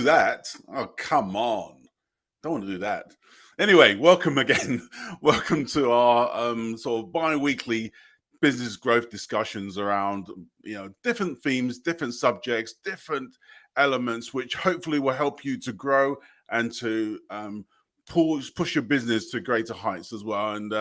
that. Oh, come on. Don't want to do that. Anyway, welcome again. Welcome to our sort of bi-weekly business growth discussions around, different themes, different subjects, different elements, which hopefully will help you to grow and to push your business to greater heights as well. And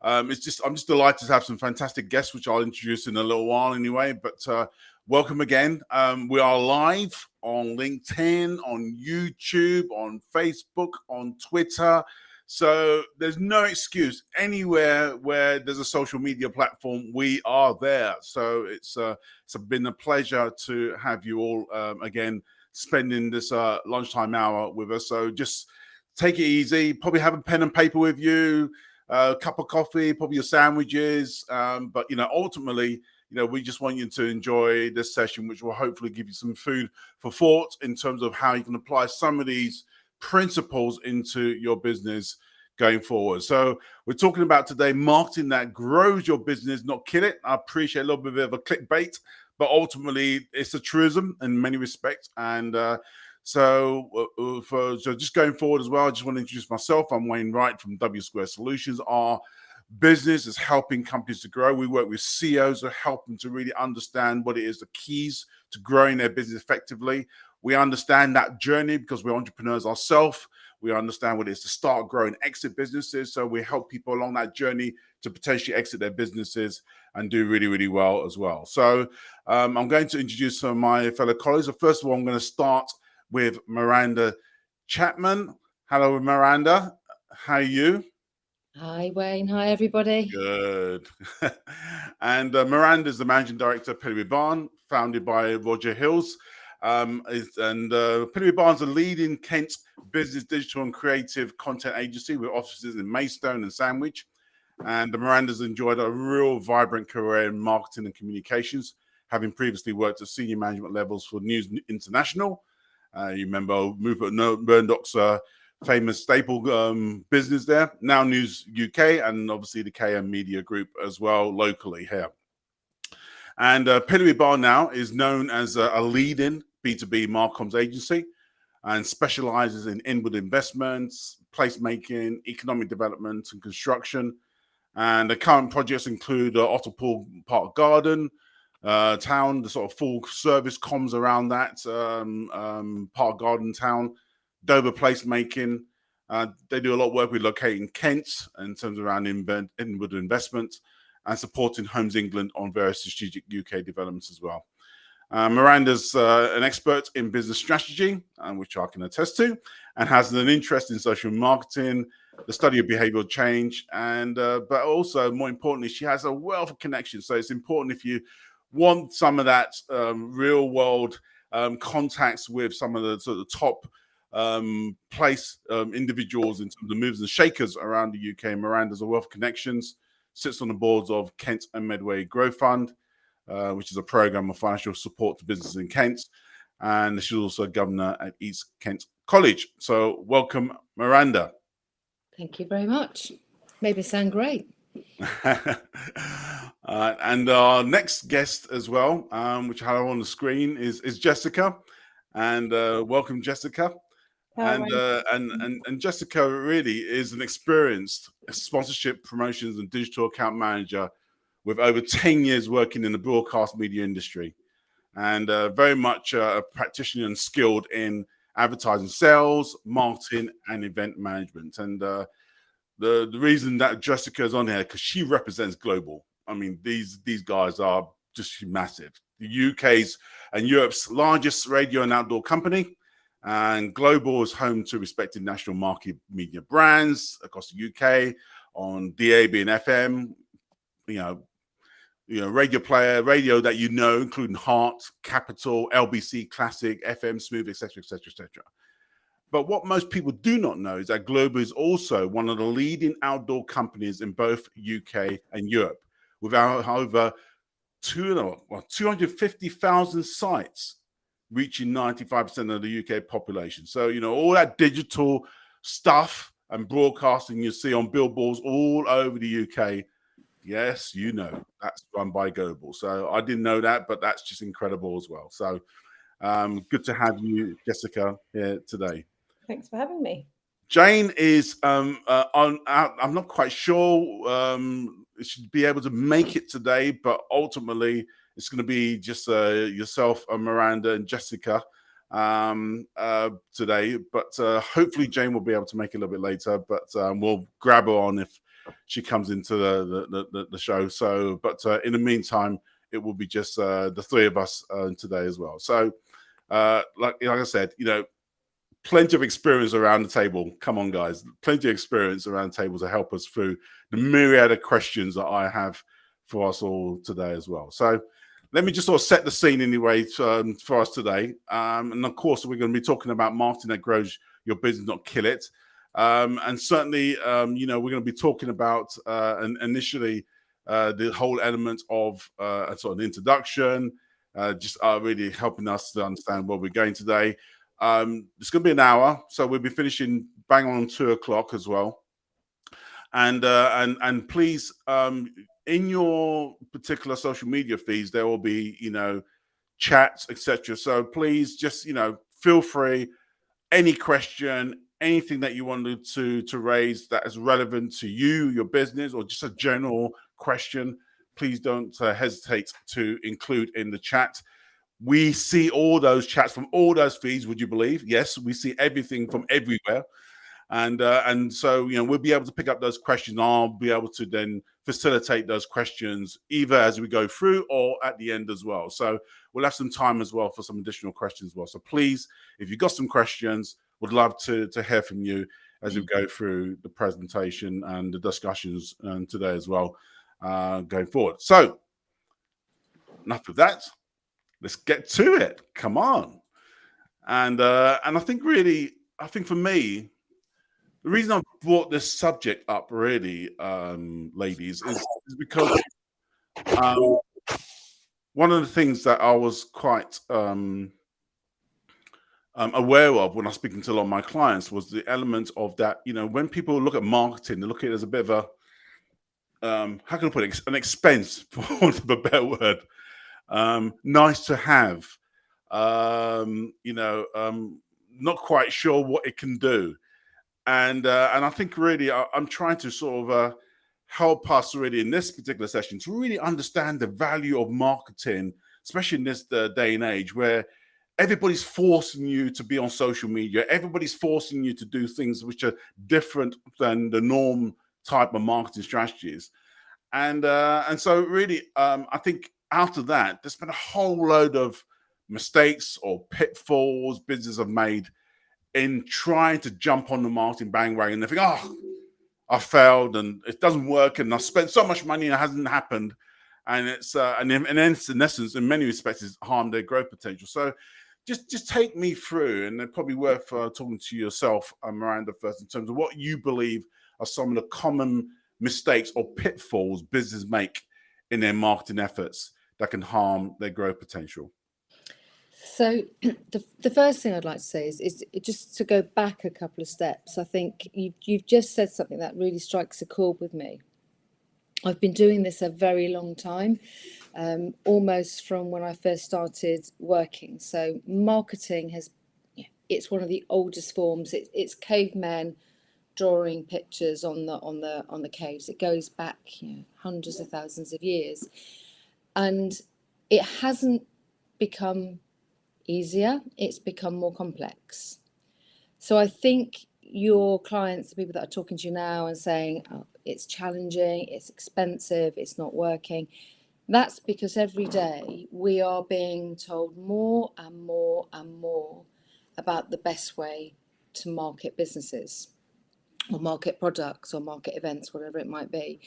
I'm just delighted to have some fantastic guests, which I'll introduce in a little while anyway. But welcome again. We are live on LinkedIn, on YouTube, on Facebook, on Twitter. So there's no excuse. Anywhere where there's a social media platform, we are there. So it's been a pleasure to have you all again spending this lunchtime hour with us. So just take it easy. Probably have a pen and paper with you, a cup of coffee, probably your sandwiches. But ultimately, we just want you to enjoy this session, which will hopefully give you some food for thought in terms of how you can apply some of these principles into your business going forward. So we're talking about today marketing that grows your business, not kill it. I appreciate a little bit of a clickbait, but ultimately it's a truism in many respects. And so just going forward as well, I just want to introduce myself. I'm Wayne Wright from W Square Solutions. Our business is helping companies to grow. We work with CEOs to help them to really understand what it is, the keys to growing their business effectively. We understand that journey because we're entrepreneurs ourselves. We understand what it is to start, grow, and exit businesses. So we help people along that journey to potentially exit their businesses and do really, really well as well. So I'm going to introduce some of my fellow colleagues. So first of all, I'm going to start with Miranda Chapman. Hello, Miranda. How are you? Hi, Wayne. Hi, everybody. Good. And Miranda is the managing director of Pillory Barn, founded by Roger Hills. Pillory Barn's a leading Kent business, digital and creative content agency with offices in Maidstone and Sandwich. And Miranda's enjoyed a real vibrant career in marketing and communications, having previously worked at senior management levels for News International. You remember Rupert Murdoch's famous staple business there, now News UK, and obviously the KM Media Group as well locally here. And Pillory Barn now is known as a leading B2B marcoms agency and specializes in inward investments, placemaking, economic development and construction. And the current projects include Otterpool Park Garden town, the sort of full service comms around that Park Garden town, Dover placemaking. They do a lot of work with locating Kent in terms of around inward investment and supporting Homes England on various strategic UK developments as well. Miranda's an expert in business strategy, which I can attest to, and has an interest in social marketing, the study of behavioral change, and but also, more importantly, she has a wealth of connections. So it's important if you want some of that real world contacts with some of the sort of top place individuals in terms of movers and shakers around the UK. Miranda's a wealth of connections, sits on the boards of Kent and Medway Growth Fund, which is a program of financial support to businesses in Kent. And she's also a governor at East Kent College. So welcome, Miranda. Thank you very much. Made me sound great. And our next guest as well, which I have on the screen, is Jessica. And welcome, Jessica. And Jessica really is an experienced sponsorship, promotions, and digital account manager with over 10 years working in the broadcast media industry, and very much a practitioner and skilled in advertising sales, marketing, and event management. And the reason that Jessica is on here, because she represents global. I mean, these guys are just massive. The UK's and Europe's largest radio and outdoor company. And Global is home to respected national market media brands across the UK on DAB and FM, radio player, radio that including Heart, Capital, LBC Classic, FM Smooth, etc., etc., etc. But what most people do not know is that Global is also one of the leading outdoor companies in both UK and Europe, with over 250,000 sites, reaching 95% of the UK population. So, all that digital stuff and broadcasting you see on billboards all over the UK, yes, that's run by Global. So I didn't know that, but that's just incredible as well. So Good to have you, Jessica, here today. Thanks for having me. Jane is on. I'm not quite sure she'd be able to make it today, but ultimately it's going to be just yourself, Miranda, and Jessica today. But hopefully Jane will be able to make it a little bit later. But we'll grab her on if she comes into the show. So, but in the meantime, it will be just the three of us today as well. So, like I said, plenty of experience around the table. Come on, guys. Plenty of experience around the table to help us through the myriad of questions that I have for us all today as well. So let me just sort of set the scene anyway for us today. And of course, we're going to be talking about marketing that grows your business, not kill it. And certainly, we're going to be talking about initially the whole element of a sort of an introduction, just really helping us to understand where we're going today. It's going to be an hour, so we'll be finishing bang on 2:00 as well. And please, in your particular social media feeds, there will be chats, etc. So please just feel free. Any question, anything that you wanted to raise that is relevant to you, your business, or just a general question, please don't hesitate to include in the chat. We see all those chats from all those feeds, would you believe? Yes, we see everything from everywhere. And so, we'll be able to pick up those questions. I'll be able to then facilitate those questions either as we go through or at the end as well. So we'll have some time as well for some additional questions as well. So please, if you've got some questions, would love to hear from you as we go through the presentation and the discussions today as well, going forward. So enough of that. Let's get to it. Come on. And I think for me, the reason I brought this subject up really, ladies, is because one of the things that I was quite aware of when I was speaking to a lot of my clients was the element of that, when people look at marketing, they look at it as a bit of a, how can I put it, an expense, for want of a better word. Nice to have, not quite sure what it can do. And I think really I'm trying to sort of help us really in this particular session to really understand the value of marketing, especially in this day and age where everybody's forcing you to be on social media. Everybody's forcing you to do things which are different than the norm type of marketing strategies. And so really, I think after that, there's been a whole load of mistakes or pitfalls businesses have made in trying to jump on the marketing bandwagon. They think, oh, I failed and it doesn't work, and I spent so much money and it hasn't happened. And it's and in essence, in many respects, it's harmed their growth potential. So just take me through, and it's probably worth talking to yourself, Miranda, first, in terms of what you believe are some of the common mistakes or pitfalls businesses make in their marketing efforts that can harm their growth potential. So the first thing I'd like to say is just to go back a couple of steps. I think you've just said something that really strikes a chord with me. I've been doing this a very long time, almost from when I first started working. So marketing it's one of the oldest forms. It's cavemen drawing pictures on the caves. It goes back hundreds of thousands of years, and it hasn't become easier, it's become more complex. So I think your clients, the people that are talking to you now and saying, oh, it's challenging, it's expensive, it's not working, that's because every day we are being told more and more and more about the best way to market businesses or market products or market events, whatever it might be.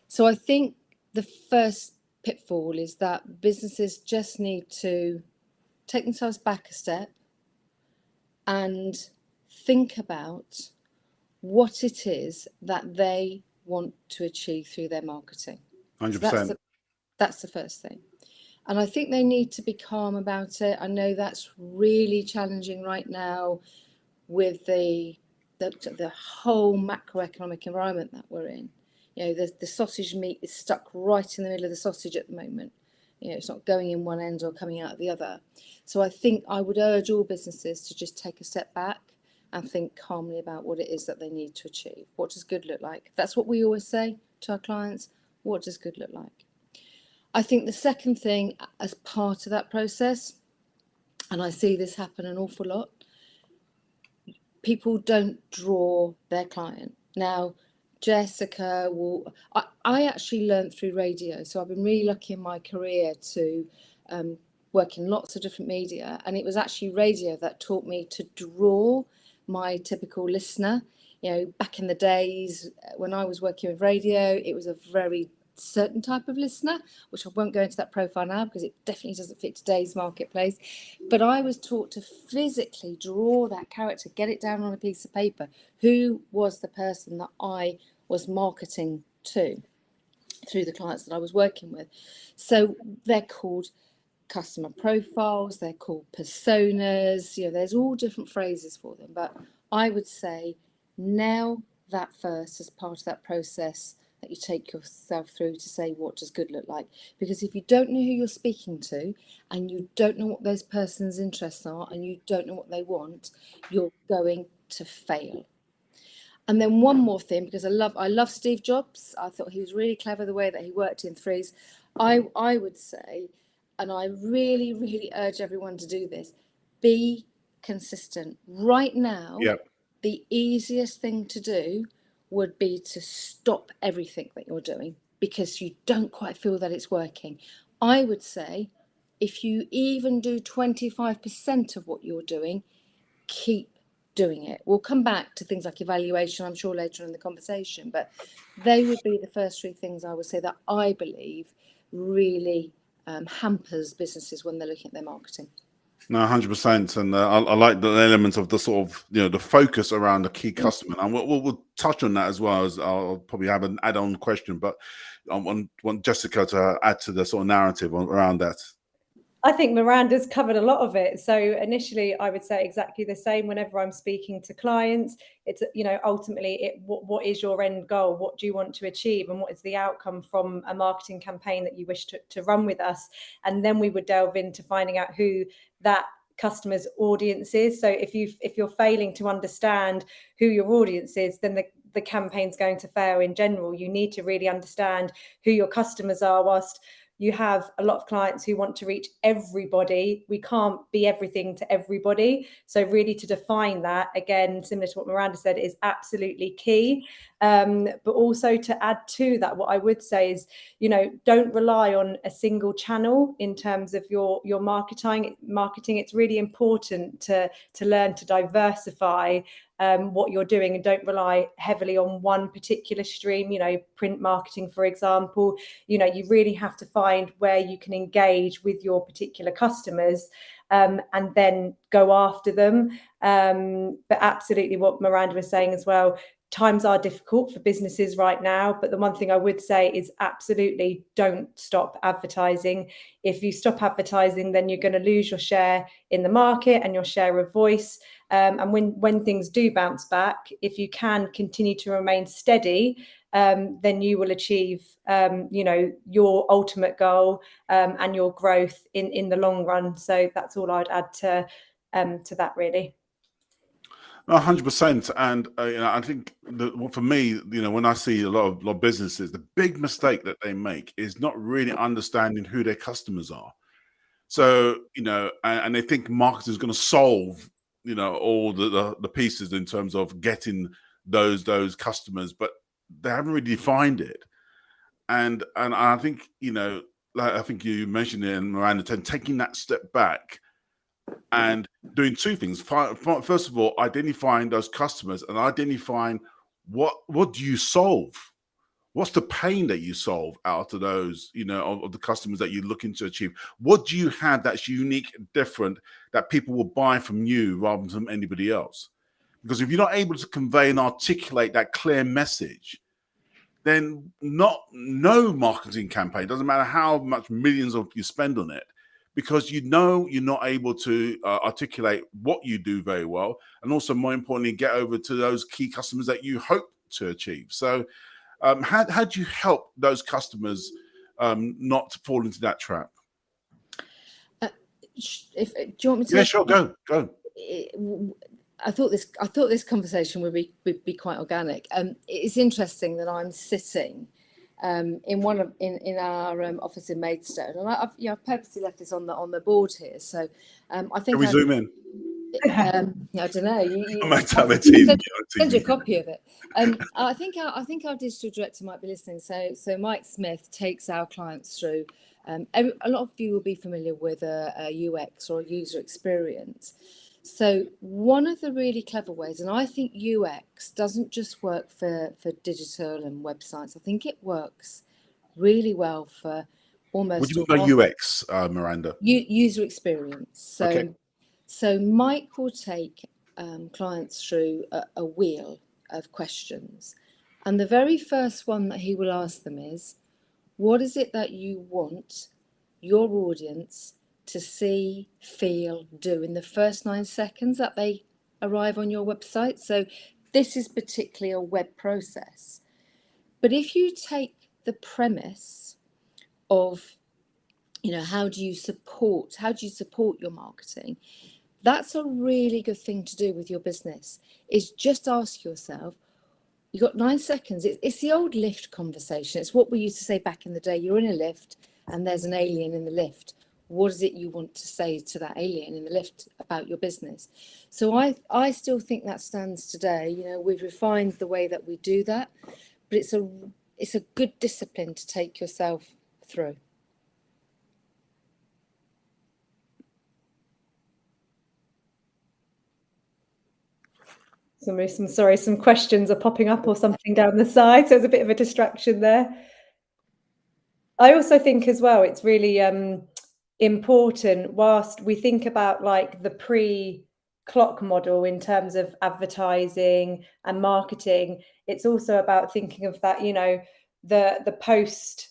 So I think the first pitfall is that businesses just need to take themselves back a step and think about what it is that they want to achieve through their marketing. 100%. So that's the first thing. And I think they need to be calm about it. I know that's really challenging right now with the whole macroeconomic environment that we're in. The sausage meat is stuck right in the middle of the sausage at the moment. It's not going in one end or coming out the other. So I think I would urge all businesses to just take a step back and think calmly about what it is that they need to achieve. What does good look like? That's what we always say to our clients. What does good look like? I think the second thing, as part of that process, and I see this happen an awful lot, people don't draw their client. Now, Jessica I actually learned through radio. So I've been really lucky in my career to work in lots of different media. And it was actually radio that taught me to draw my typical listener. Back in the days when I was working with radio, it was a very certain type of listener, which I won't go into that profile now because it definitely doesn't fit today's marketplace. But I was taught to physically draw that character, get it down on a piece of paper. Who was the person that I was marketing to through the clients that I was working with? So they're called customer profiles, they're called personas, there's all different phrases for them. But I would say nail that first as part of that process that you take yourself through to say, what does good look like? Because if you don't know who you're speaking to and you don't know what those person's interests are and you don't know what they want, you're going to fail. And then one more thing, because I love Steve Jobs. I thought he was really clever the way that he worked in threes. I would say, and I really, really urge everyone to do this, be consistent. Right now, the easiest thing to do would be to stop everything that you're doing because you don't quite feel that it's working. I would say if you even do 25% of what you're doing, keep doing it. We'll come back to things like evaluation, I'm sure, later in the conversation, but they would be the first three things I would say that I believe really hampers businesses when they're looking at their marketing. No, 100%, and I like the element of the sort of the focus around the key customer, and we'll touch on that as well. As I'll probably have an add-on question, but I want Jessica to add to the sort of narrative around that. I think Miranda's covered a lot of it. So initially, I would say exactly the same. Whenever I'm speaking to clients, it's ultimately what is your end goal? What do you want to achieve, and what is the outcome from a marketing campaign that you wish to run with us? And then we would delve into finding out who that customer's audience is. So if you're failing to understand who your audience is, then the campaign's going to fail in general. You need to really understand who your customers are. Whilst you have a lot of clients who want to reach everybody, we can't be everything to everybody. So really to define that, again, similar to what Miranda said, is absolutely key. But also to add to that, what I would say is, don't rely on a single channel in terms of your marketing. It's really important to learn to diversify what you're doing and don't rely heavily on one particular stream. Print marketing, for example, you really have to find where you can engage with your particular customers and then go after them. But absolutely what Miranda was saying as well, times are difficult for businesses right now, but the one thing I would say is absolutely don't stop advertising. If you stop advertising, then you're going to lose your share in the market and your share of voice. And when things do bounce back, if you can continue to remain steady, then you will achieve, your ultimate goal and your growth in the long run. So that's all I'd add to that, really. 100%, and I think for me, when I see a lot of businesses, the big mistake that they make is not really understanding who their customers are. So and they think marketing is going to solve all the pieces in terms of getting those customers, but they haven't really defined it. And I think I think you mentioned it in Miranda, taking that step back and doing two things. First of all, identifying those customers and identifying what do you solve? What's the pain that you solve out of those, of the customers that you're looking to achieve? What do you have that's unique and different that people will buy from you rather than from anybody else? Because if you're not able to convey and articulate that clear message, then no marketing campaign, doesn't matter how much millions of you spend on it, because you're not able to articulate what you do very well, and also more importantly, get over to those key customers that you hope to achieve. So how do you help those customers not fall into that trap? If do you want me to? Yeah, sure. Go. I thought this conversation would be quite organic. It's interesting that I'm sitting in our office in Maidstone, and I've purposely left this on the board here. So I think Can we zoom in? I don't know. You Mentality. send you a copy of it. I think our digital director might be listening. So Mike Smith takes our clients through. A lot of you will be familiar with a UX or a user experience. So one of the really clever ways, and I think UX doesn't just work for digital and websites. I think it works really well for almost. What do you mean by UX, Miranda? User experience. So, okay. So Mike will take clients through a wheel of questions, and the very first one that he will ask them is, what is it that you want your audience to see, feel, do in the first 9 seconds that they arrive on your website? So this is particularly a web process. But if you take the premise of, how do you support your marketing? That's a really good thing to do with your business, is just ask yourself, you've got 9 seconds. It's the old lift conversation. It's what we used to say back in the day. You're in a lift and there's an alien in the lift. What is it you want to say to that alien in the lift about your business? So I still think that stands today. We've refined the way that we do that, but it's a good discipline to take yourself through. Some questions are popping up or something down the side, so it's a bit of a distraction there. I also think as well, it's really important, whilst we think about like the pre-clock model in terms of advertising and marketing, it's also about thinking of that, the post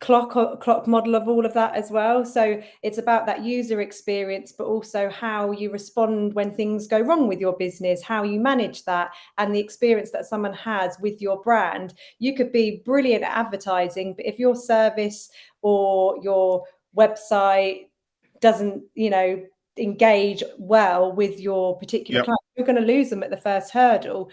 clock model of all of that as well. So it's about that user experience, but also how you respond when things go wrong with your business, how you manage that, and the experience that someone has with your brand. You could be brilliant at advertising, but if your service or your website doesn't, engage well with your particular client, you're going to lose them at the first hurdle.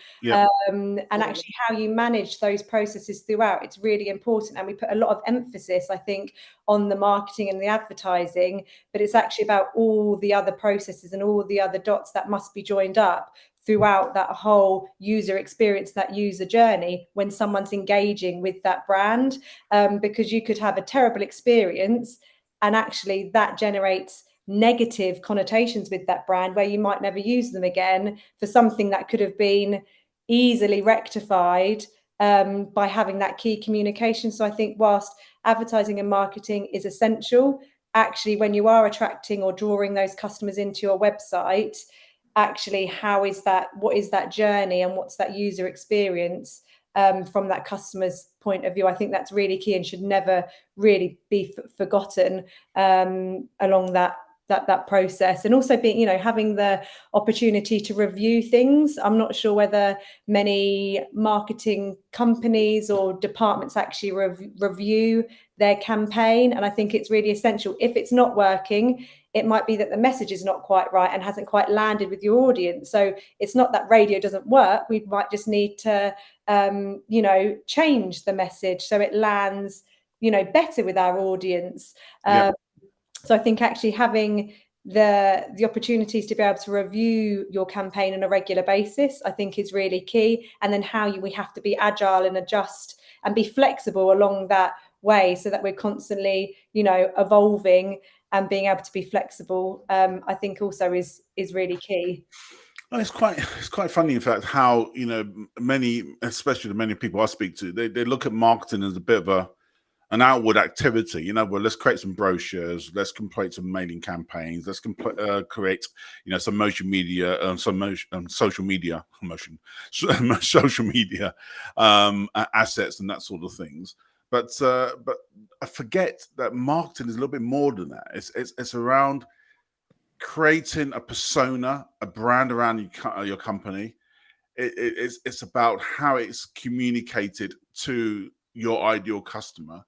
And actually how you manage those processes throughout, it's really important. And we put a lot of emphasis, I think, on the marketing and the advertising, but it's actually about all the other processes and all the other dots that must be joined up throughout that whole user experience, that user journey, when someone's engaging with that brand, because you could have a terrible experience and actually that generates negative connotations with that brand, where you might never use them again for something that could have been easily rectified by having that key communication. So I think whilst advertising and marketing is essential, actually when you are attracting or drawing those customers into your website, actually what is that journey and what's that user experience from that customer's point of view? I think that's really key and should never really be forgotten along that process. And also being, having the opportunity to review things. I'm not sure whether many marketing companies or departments actually review their campaign, and I think it's really essential. If it's not working, it might be that the message is not quite right and hasn't quite landed with your audience. So it's not that radio doesn't work. We might just need to change the message so it lands better with our audience. So I think actually having the opportunities to be able to review your campaign on a regular basis, I think is really key. And then we have to be agile and adjust and be flexible along that way, so that we're constantly, evolving and being able to be flexible. I think also is really key. Well, it's quite funny, in fact, how especially the many people I speak to, they look at marketing as a bit of an outward activity. Well, let's create some brochures, let's complete some mailing campaigns, let's create some social media assets and that sort of things. But I forget that marketing is a little bit more than that. It's around creating a persona, a brand around your company. It's about how it's communicated to your ideal customer.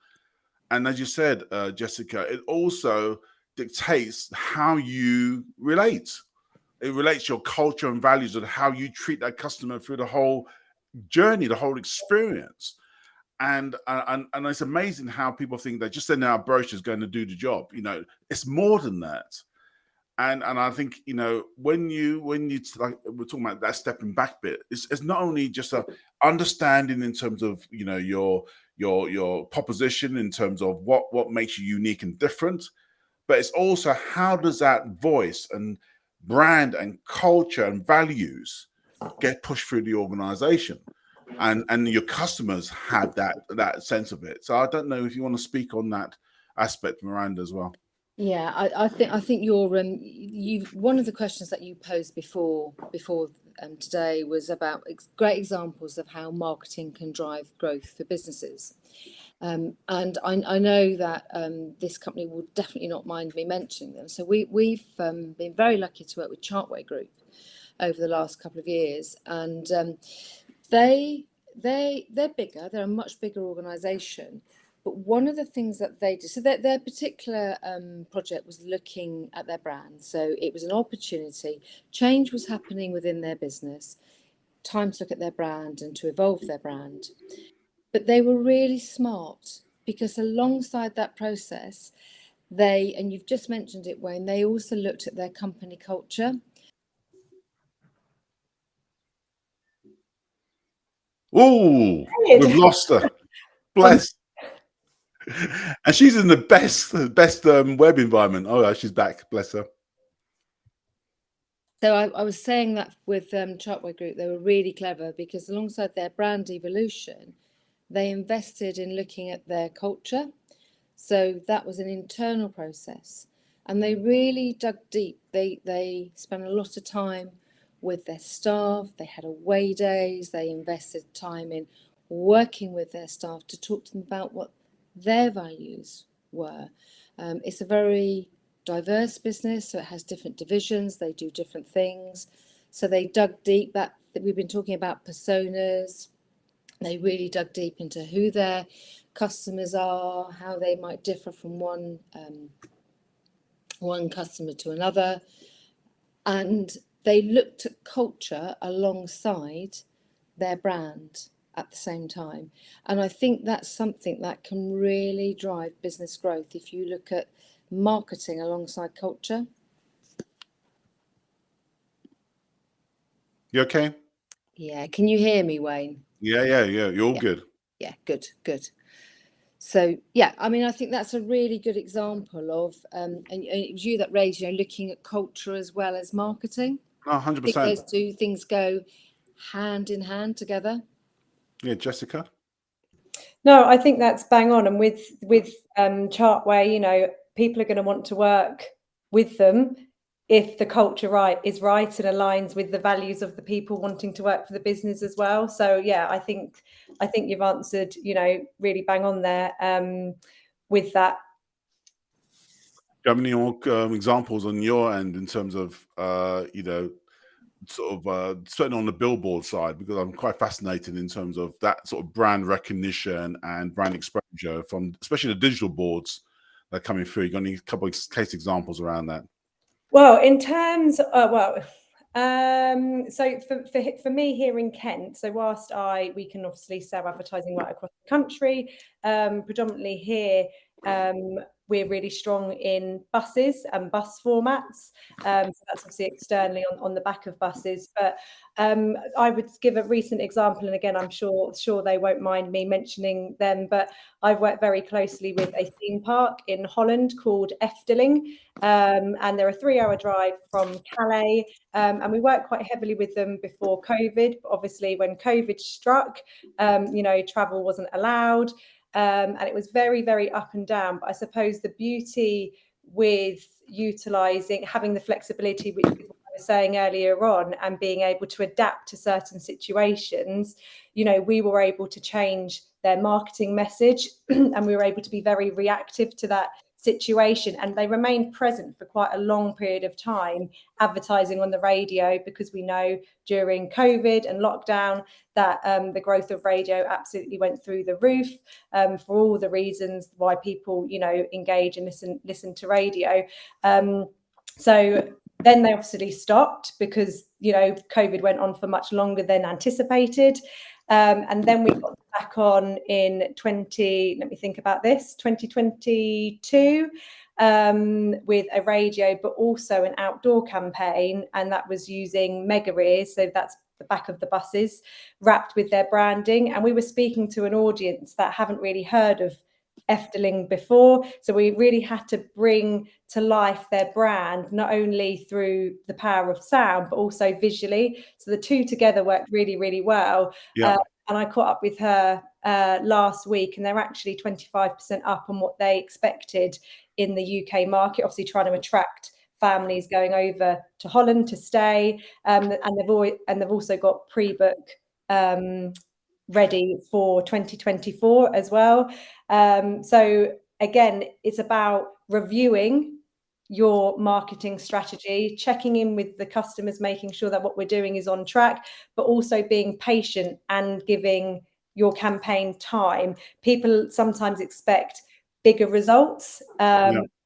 And as you said, Jessica, it also dictates how you relate. It relates your culture and values and how you treat that customer through the whole journey, the whole experience. And it's amazing how people think that just sending out a brochure is going to do the job. You know, it's more than that. And I think, you know, when you like we're talking about that stepping back bit, it's not only just a understanding in terms of, you know, your proposition in terms of what makes you unique and different, but it's also how does that voice and brand and culture and values get pushed through the organization, and your customers have that sense of it. So I don't know if you want to speak on that aspect, Miranda, as well. Yeah, I think you're you one of the questions that you posed before today was about great examples of how marketing can drive growth for businesses. And I know that this company will definitely not mind me mentioning them. So we've been very lucky to work with Chartway Group over the last couple of years, and they're bigger. They're a much bigger organisation. But one of the things that they did, so their particular project was looking at their brand. So it was an opportunity. Change was happening within their business. Time to look at their brand and to evolve their brand. But they were really smart because alongside that process, and you've just mentioned it, Wayne, they also looked at their company culture. Oh, we've lost her. Bless. And she's in the best web environment. Oh, she's back. Bless her. So I was saying that with Chartway Group, they were really clever because alongside their brand evolution, they invested in looking at their culture. So that was an internal process. And they really dug deep. They spent a lot of time with their staff. They had away days. They invested time in working with their staff to talk to them about what their values were. It's a very diverse business, so it has different divisions. They do different things. So they dug deep. That we've been talking about personas. They really dug deep into who their customers are, how they might differ from one customer to another, and they looked at culture alongside their brand at the same time. And I think that's something that can really drive business growth if you look at marketing alongside culture. You okay? Yeah, can you hear me, Wayne? Yeah. You're all good. Yeah, good. So yeah, I mean, I think that's a really good example of, and it was you that raised, you know, looking at culture as well as marketing. 100%. Those two things go hand in hand together. Yeah, Jessica. No, I think that's bang on. And with Chartway, you know, people are going to want to work with them if the culture is right and aligns with the values of the people wanting to work for the business as well. So yeah, I think you've answered, you know, really bang on there with that. Do you have any more examples on your end in terms of you know, sort of certainly on the billboard side, because I'm quite fascinated in terms of that sort of brand recognition and brand exposure from especially the digital boards that are coming through. You got any couple of case examples around that? Well, in terms so for me here in Kent, so whilst we can obviously sell advertising right across the country, predominantly here we're really strong in buses and bus formats. So that's obviously externally on the back of buses. But I would give a recent example, and again, I'm sure they won't mind me mentioning them, but I've worked very closely with a theme park in Holland called Efteling, and they're a 3-hour drive from Calais, and we worked quite heavily with them before COVID. But obviously, when COVID struck, you know, travel wasn't allowed. And it was very, very up and down. But I suppose the beauty with having the flexibility, which is what I was saying earlier on, and being able to adapt to certain situations, you know, we were able to change their marketing message and we were able to be very reactive to that situation, and they remained present for quite a long period of time advertising on the radio, because we know during COVID and lockdown that the growth of radio absolutely went through the roof, for all the reasons why people, you know, engage and listen to radio. So then they obviously stopped because, you know, COVID went on for much longer than anticipated. And then we got back on in 2022, with a radio, but also an outdoor campaign. And that was using mega ears. So that's the back of the buses wrapped with their branding. And we were speaking to an audience that haven't really heard of Efteling before. So we really had to bring to life their brand, not only through the power of sound, but also visually. So the two together worked really, really well. Yeah. And I caught up with her last week, and they're actually 25% up on what they expected in the UK market, obviously trying to attract families going over to Holland to stay. And they've also got pre-book ready for 2024 as well. So again, it's about reviewing your marketing strategy, checking in with the customers, making sure that what we're doing is on track, but also being patient and giving your campaign time. People sometimes expect bigger results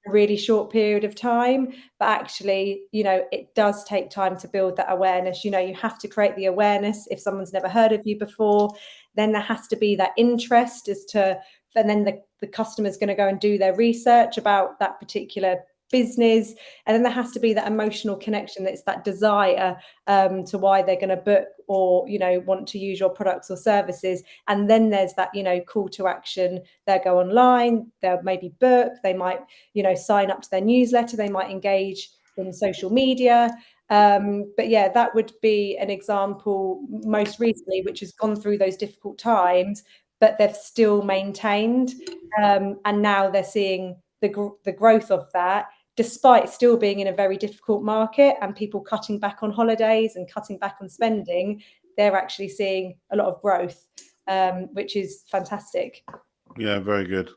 a really short period of time, but actually, you know, it does take time to build that awareness. You know, you have to create the awareness. If someone's never heard of you before, then there has to be that interest and then the customer's going to go and do their research about that particular business, and then there has to be that emotional connection. That's that desire to why they're going to book or, you know, want to use your products or services. And then there's that, you know, call to action. They'll go online, they'll maybe book, they might, you know, sign up to their newsletter, they might engage in social media. But yeah, that would be an example most recently, which has gone through those difficult times, but they've still maintained, and now they're seeing the growth of that, despite still being in a very difficult market and people cutting back on holidays and cutting back on spending. They're actually seeing a lot of growth, which is fantastic. Yeah, very good.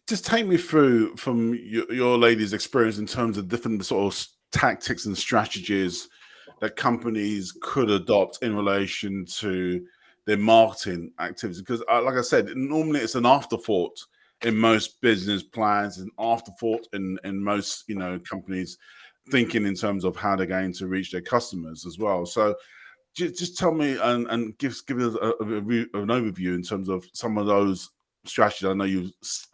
Just take me through from your lady's experience in terms of different sort of tactics and strategies that companies could adopt in relation to their marketing activities. Because like I said, normally it's an afterthought in most business plans, an afterthought in most, you know, companies thinking in terms of how they're going to reach their customers as well. So just tell me and give us an overview in terms of some of those strategies. I know you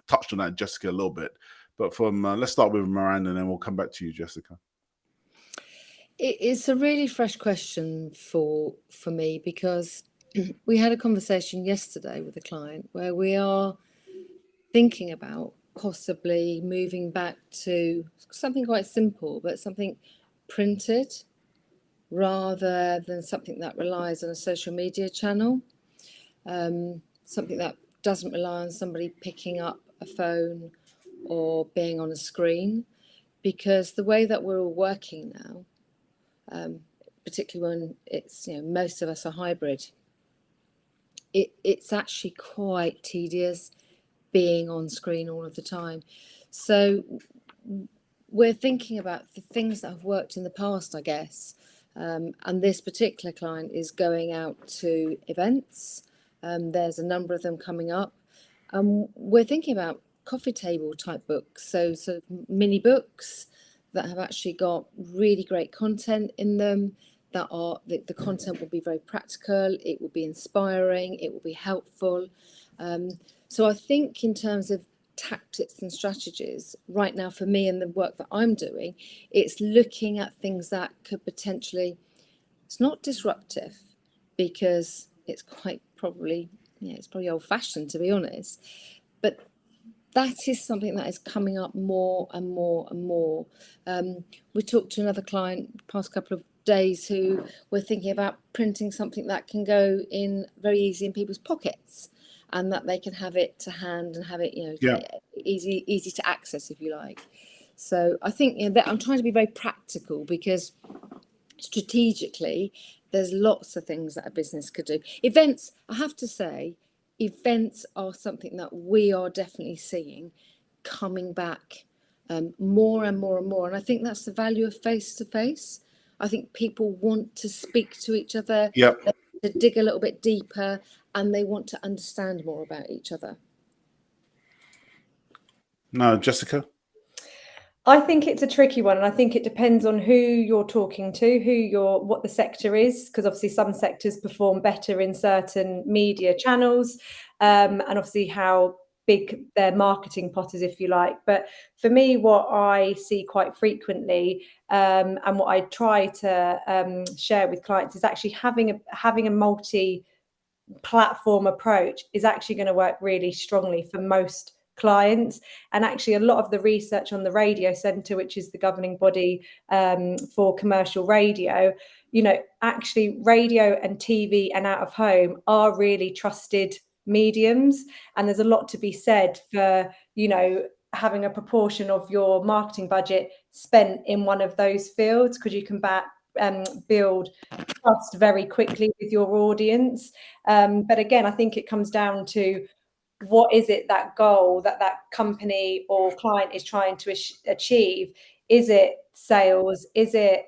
touched on that, Jessica, a little bit, but from let's start with Miranda and then we'll come back to you, Jessica. It's a really fresh question for me, because we had a conversation yesterday with a client where we are thinking about possibly moving back to something quite simple, but something printed rather than something that relies on a social media channel, something that doesn't rely on somebody picking up a phone or being on a screen. Because the way that we're all working now, particularly when it's, you know, most of us are hybrid, it's actually quite tedious being on screen all of the time. So we're thinking about the things that have worked in the past, I guess. And this particular client is going out to events. There's a number of them coming up. We're thinking about coffee table type books, so sort of mini books that have actually got really great content in them, that are the content will be very practical, it will be inspiring, it will be helpful. So I think in terms of tactics and strategies right now for me and the work that I'm doing, it's looking at things that could potentially, it's not disruptive because it's quite probably, it's probably old fashioned, to be honest, but that is something that is coming up more and more and more. We talked to another client the past couple of days who were thinking about printing something that can go in very easy in people's pockets, and that they can have it to hand and have it, easy to access, if you like. So I think that I'm trying to be very practical, because strategically there's lots of things that a business could do. Events, I have to say, events are something that we are definitely seeing coming back more and more and more. And I think that's the value of face-to-face. I think people want to speak to each other, Yep. to dig a little bit deeper, and they want to understand more about each other. No, Jessica? I think it's a tricky one, and I think it depends on who you're talking to, what the sector is, because obviously some sectors perform better in certain media channels, and obviously how big their marketing pot is, if you like. But for me, what I see quite frequently, and what I try to share with clients, is actually having a multi-platform approach is actually going to work really strongly for most clients. And actually a lot of the research on the Radio Centre, which is the governing body for commercial radio, actually radio and TV and out of home are really trusted mediums, and there's a lot to be said for having a proportion of your marketing budget spent in one of those fields, because you can build trust very quickly with your audience. But again, I think it comes down to what is it, that goal that company or client is trying to achieve. Is it sales? Is it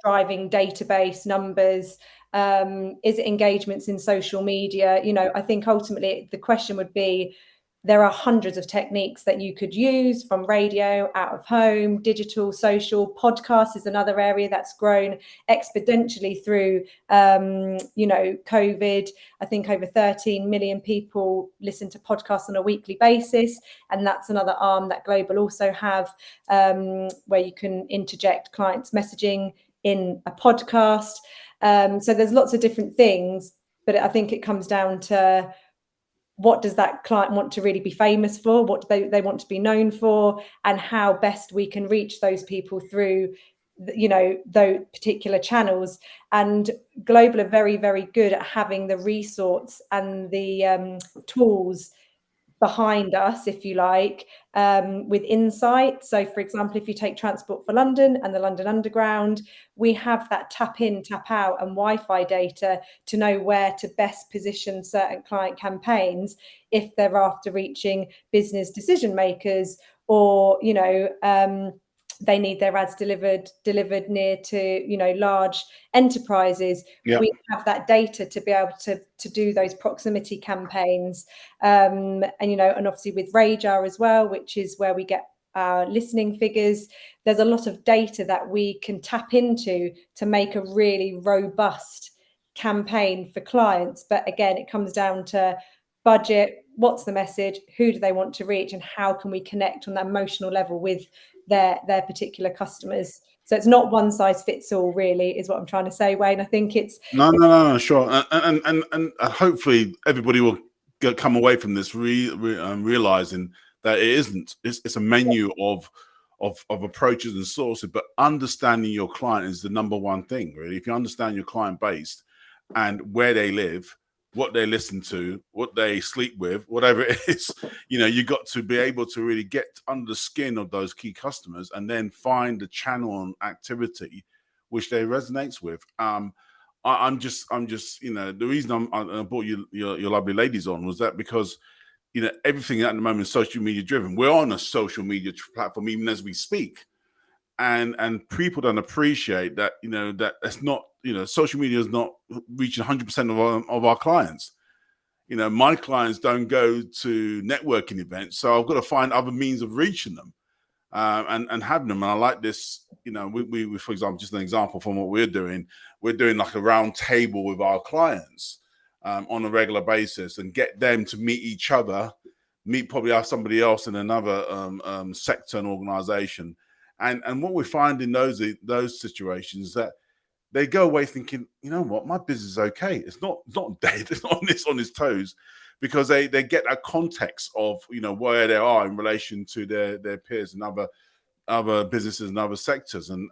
driving database numbers? Is it engagements in social media? I think ultimately the question would be, there are hundreds of techniques that you could use, from radio, out of home, digital, social. Podcast is another area that's grown exponentially through, COVID. I think over 13 million people listen to podcasts on a weekly basis. And that's another arm that Global also have, where you can interject clients' messaging in a podcast. So there's lots of different things, but I think it comes down to, what does that client want to really be famous for? What do they want to be known for? And how best we can reach those people through, those particular channels. And Global are very, very good at having the resource and the tools behind us, if you like, with insight. So, for example, if you take Transport for London and the London Underground, we have that tap in, tap out and Wi-Fi data to know where to best position certain client campaigns if they're after reaching business decision makers, or they need their ads delivered near to large enterprises. Yep. We have that data to be able to do those proximity campaigns, and obviously with Radar as well, which is where we get our listening figures. There's a lot of data that we can tap into to make a really robust campaign for clients. But again, it comes down to budget, what's the message, who do they want to reach, and how can we connect on that emotional level with their particular customers. So it's not one size fits all, really, is what I'm trying to say, Wayne. I think it's no, sure, and hopefully everybody will come away from this realizing that it isn't. It's a menu of approaches and sources, but understanding your client is the number one thing, really. If you understand your client base and where they live, what they listen to, what they sleep with, whatever it is, you got to be able to really get under the skin of those key customers and then find the channel and activity which they resonates with. I'm just, the reason I brought your lovely ladies on was that because, everything at the moment is social media driven. We're on a social media platform even as we speak. And people don't appreciate that, that it's not, social media is not reaching 100% of our clients. My clients don't go to networking events, so I've got to find other means of reaching them, and having them. And I like this, we for example, just an example from what we're doing like a round table with our clients on a regular basis and get them to meet each other, meet probably somebody else in another sector and organization. And what we find in those situations is that they go away thinking, you know what, my business is okay. It's not dead. It's not on its toes, because they get that context of where they are in relation to their peers and other businesses and other sectors. And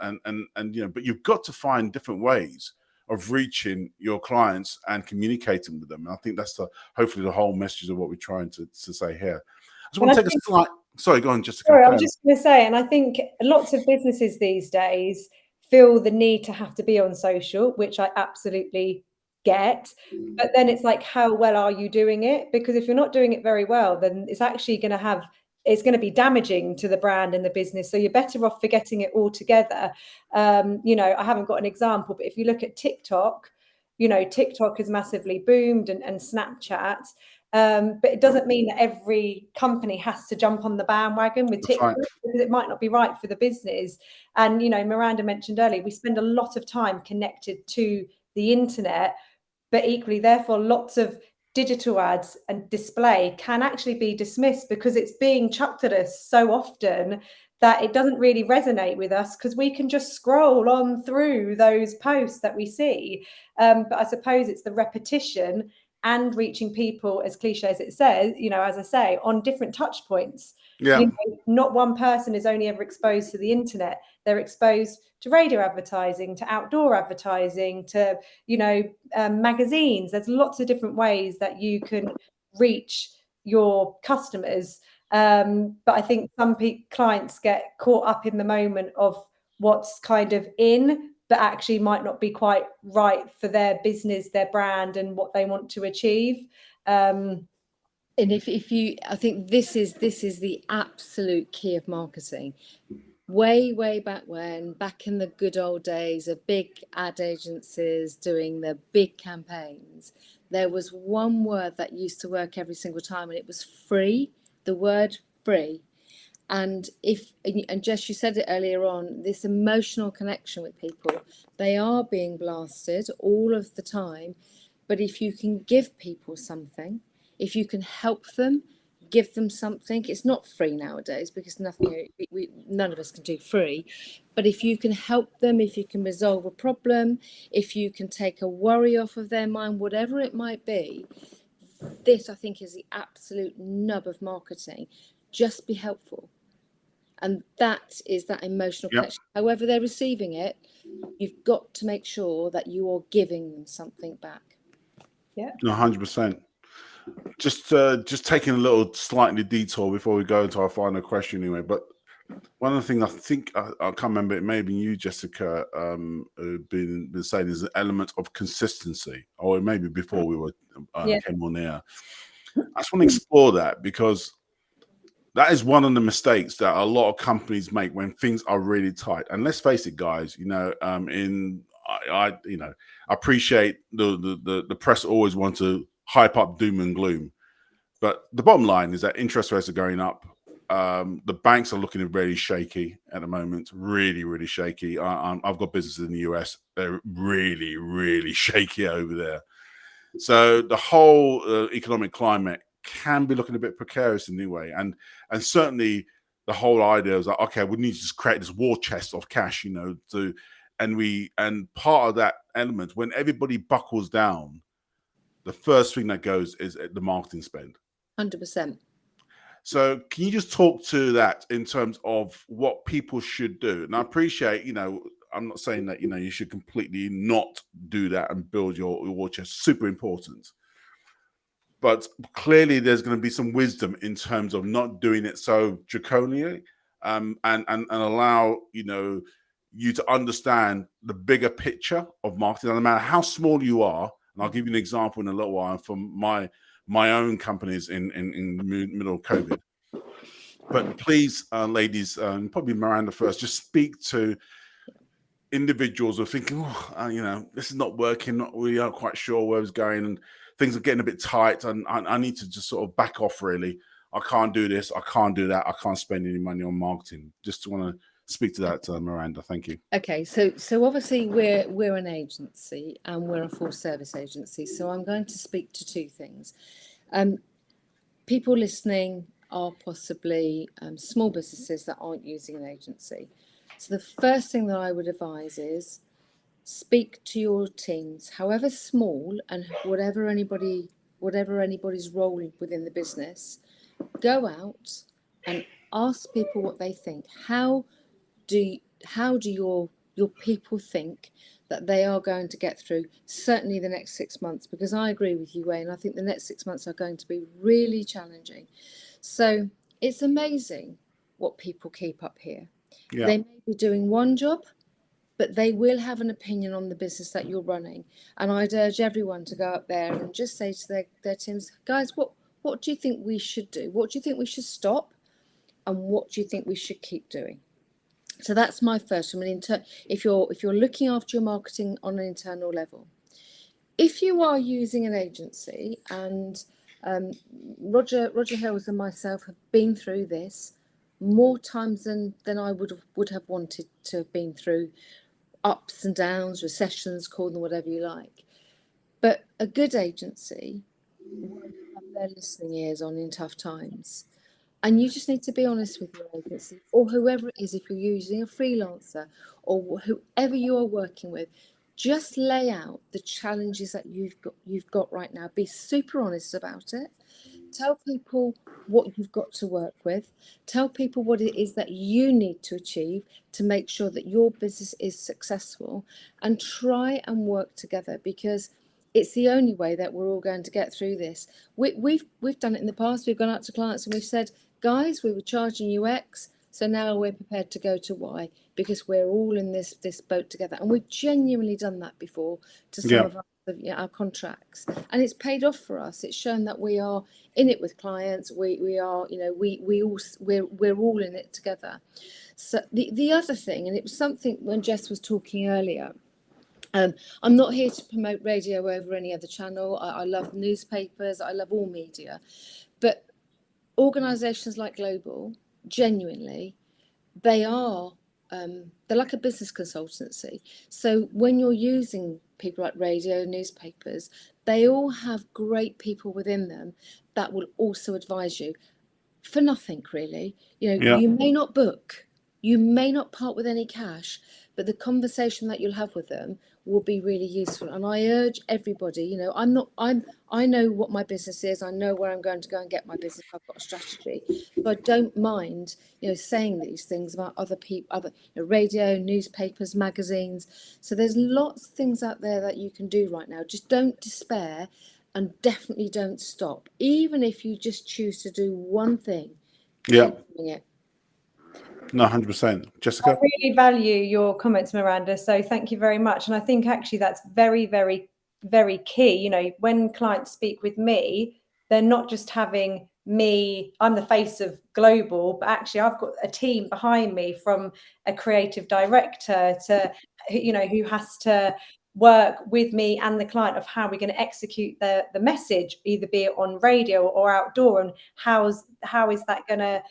but you've got to find different ways of reaching your clients and communicating with them. And I think that's hopefully the whole message of what we're trying to say here. I just want to take a slight. Sorry, go on, Jessica. Sorry, I was just going to say, and I think lots of businesses these days feel the need to have to be on social, which I absolutely get. But then it's like, how well are you doing it? Because if you're not doing it very well, then it's actually going to have it's going to be damaging to the brand and the business. So you're better off forgetting it altogether. I haven't got an example, but if you look at TikTok, TikTok has massively boomed, and Snapchat. But it doesn't mean that every company has to jump on the bandwagon with TikTok, because it might not be right for the business. And, Miranda mentioned earlier, we spend a lot of time connected to the internet, but equally, therefore, lots of digital ads and display can actually be dismissed because it's being chucked at us so often that it doesn't really resonate with us, because we can just scroll on through those posts that we see. But I suppose it's the repetition and reaching people, as cliche as it says, as I say, on different touch points. Yeah. Not one person is only ever exposed to the internet. They're exposed to radio advertising, to outdoor advertising, to, magazines. There's lots of different ways that you can reach your customers. But I think some clients get caught up in the moment of what's kind of in, but actually might not be quite right for their business, their brand, and what they want to achieve. And I think this is the absolute key of marketing. Way back in the good old days of big ad agencies doing the big campaigns, there was one word that used to work every single time, and it was free. The word free. And Jess, you said it earlier on, this emotional connection with people, they are being blasted all of the time. But if you can give people something, if you can help them, give them something, it's not free nowadays, because none of us can do free. But if you can help them, if you can resolve a problem, if you can take a worry off of their mind, whatever it might be, this, I think, is the absolute nub of marketing. Just be helpful. And that is that emotional connection. However they're receiving it, you've got to make sure that you are giving them something back. Yeah. 100%. Just taking a little slightly detour before we go into our final question anyway. But one of the things I think, I can't remember, it may have been you, Jessica, been saying, is an element of consistency, or maybe before we were came on air. I just want to explore that, because that is one of the mistakes that a lot of companies make when things are really tight. And let's face it, guys, I appreciate the press always want to hype up doom and gloom, but the bottom line is that interest rates are going up. The banks are looking really shaky at the moment, really shaky. I've got businesses in the US; they're really shaky over there. So the whole economic climate can be looking a bit precarious in a way, and certainly the whole idea is like, okay, we need to just create this war chest of cash, and part of that element, when everybody buckles down, the first thing that goes is the marketing spend. 100%. So can you just talk to that in terms of what people should do? And I appreciate, I'm not saying that, you should completely not do that and build your war chest. Super important. But clearly there's going to be some wisdom in terms of not doing it so draconian, and allow, you to understand the bigger picture of marketing, no matter how small you are. And I'll give you an example in a little while from my own companies in the middle of COVID. But please, ladies, probably Miranda first, just speak to individuals who are thinking, this is not working. We aren't quite sure where it's going, and things are getting a bit tight, and I need to just sort of back off, really. I can't do this. I can't do that. I can't spend any money on marketing. Just want to speak to that, Miranda. Thank you. Okay, so obviously we're an agency, and we're a full service agency. So I'm going to speak to two things. People listening are possibly small businesses that aren't using an agency. So the first thing that I would advise is speak to your teams, however small and whatever anybody's role within the business. Go out and ask people what they think. How do your people think that they are going to get through certainly the next 6 months? Because I agree with you, Wayne. I think the next 6 months are going to be really challenging. So it's amazing what people keep up here. Yeah. They may be doing one job, but they will have an opinion on the business that you're running. And I'd urge everyone to go up there and just say to their teams, guys, what do you think we should do? What do you think we should stop? and what do you think we should keep doing? So that's my first. I mean, if you're looking after your marketing on an internal level, if you are using an agency, and Roger Hills and myself have been through this more times than I would have wanted to have been through, ups and downs, recessions, call them whatever you like. But a good agency will have their listening ears on in tough times. And you just need to be honest with your agency, or whoever it is, if you're using a freelancer or whoever you are working with. Just lay out the challenges that you've got right now. Be super honest about it. Tell people what you've got to work with. Tell people what it is that you need to achieve to make sure that your business is successful, and try and work together, because it's the only way that we're all going to get through this. We've done it in the past. We've gone out to clients and we've said, guys, we were charging you X, so now we're prepared to go to Y, because we're all in this boat together. And we've genuinely done that before to some of our contracts, and it's paid off for us. It's shown that we are in it with clients. We are, we're all in it together. So the other thing, and it was something when Jess was talking earlier, I'm not here to promote radio over any other channel. I love newspapers. I love all media, but organisations like Global, genuinely, they're like a business consultancy. So when you're using people like radio, newspapers, they all have great people within them that will also advise you for nothing, really. You may not book, you may not part with any cash, but the conversation that you'll have with them will be really useful. And I urge everybody, I know what my business is. I know where I'm going to go and get my business. I've got a strategy. So I don't mind, saying these things about other people, other radio, newspapers, magazines. So there's lots of things out there that you can do right now. Just don't despair, and definitely don't stop. Even if you just choose to do one thing, keep doing it. No, 100%. Jessica? I really value your comments, Miranda. So thank you very much. And I think actually that's very, very, very key. When clients speak with me, they're not just having me, I'm the face of Global, but actually I've got a team behind me, from a creative director to, who has to work with me and the client of how we're going to execute the message, either be it on radio or outdoor, and how is that going to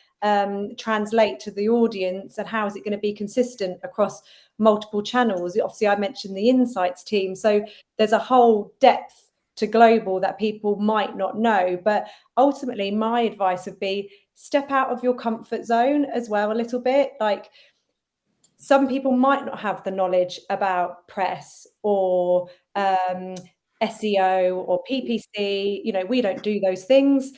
translate to the audience, and how is it going to be consistent across multiple channels. Obviously, I mentioned the insights team, so there's a whole depth to Global that people might not know. But ultimately, my advice would be step out of your comfort zone as well a little bit. Like, some people might not have the knowledge about press or SEO or PPC. We don't do those things.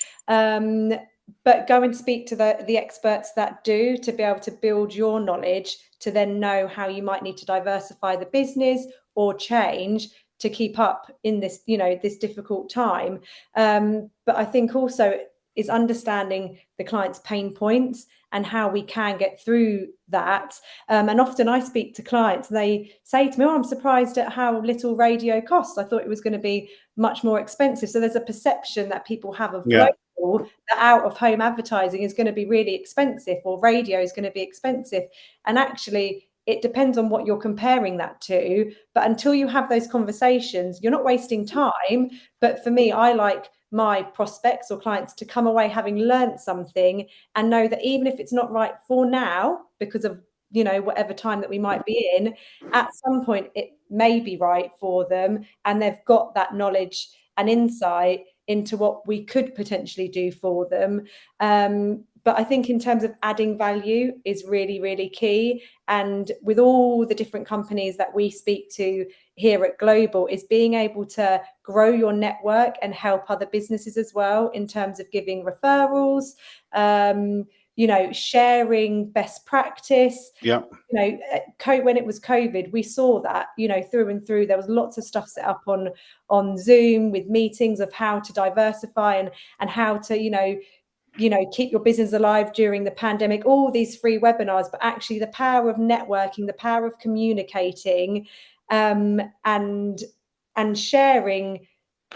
But go and speak to the experts that do, to be able to build your knowledge, to then know how you might need to diversify the business or change to keep up in this, this difficult time. But I think also is understanding the client's pain points and how we can get through that. And often I speak to clients and they say to me, I'm surprised at how little radio costs. I thought it was going to be much more expensive. So there's a perception that people have of Global, that out of home advertising is going to be really expensive, or radio is going to be expensive. And actually, it depends on what you're comparing that to. But until you have those conversations, you're not wasting time. But for me, I like my prospects or clients to come away having learned something, and know that even if it's not right for now, because of whatever time that we might be in, at some point it may be right for them, and they've got that knowledge and insight into what we could potentially do for them. But I think in terms of adding value is really, really key. And with all the different companies that we speak to here at Global, is being able to grow your network and help other businesses as well, in terms of giving referrals, sharing best practice. Yeah. When it was COVID, we saw that, through and through. There was lots of stuff set up on Zoom with meetings of how to diversify and how to, keep your business alive during the pandemic, all these free webinars. But actually the power of networking, the power of communicating, and sharing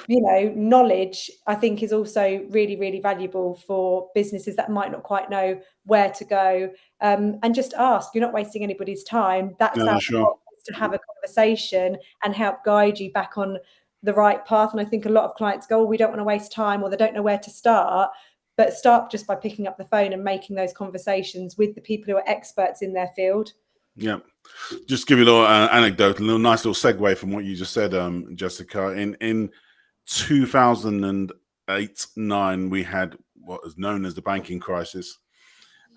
knowledge, I think, is also really, really valuable for businesses that might not quite know where to go. And just ask. You're not wasting anybody's time. That's No, our sure. job, is to have a conversation and help guide you back on the right path. And I think a lot of clients go, we don't want to waste time, or they don't know where to start. But start just by picking up the phone and making those conversations with the people who are experts in their field. Yeah. Just give you a little anecdote, a nice little segue from what you just said, Jessica. In 2008-9, we had what is known as the banking crisis,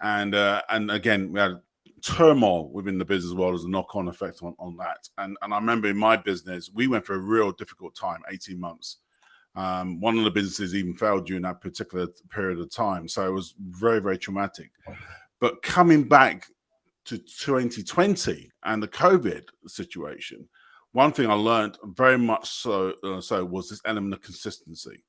and again we had turmoil within the business world as a knock-on effect on that. And I remember in my business, we went through a real difficult time, 18 months. One of the businesses even failed during that particular period of time, so it was very, very traumatic. But coming back to 2020 and the COVID situation, one thing I learned very much so was this element of consistency.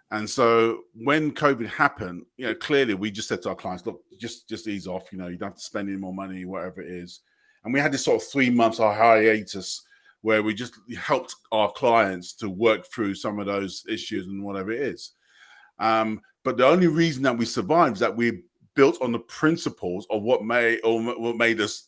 And so when COVID happened, clearly we just said to our clients, look, just ease off, you don't have to spend any more money, whatever it is. And we had this sort of 3 months hiatus where we just helped our clients to work through some of those issues and whatever it is. But the only reason that we survived is that we built on the principles of what made us,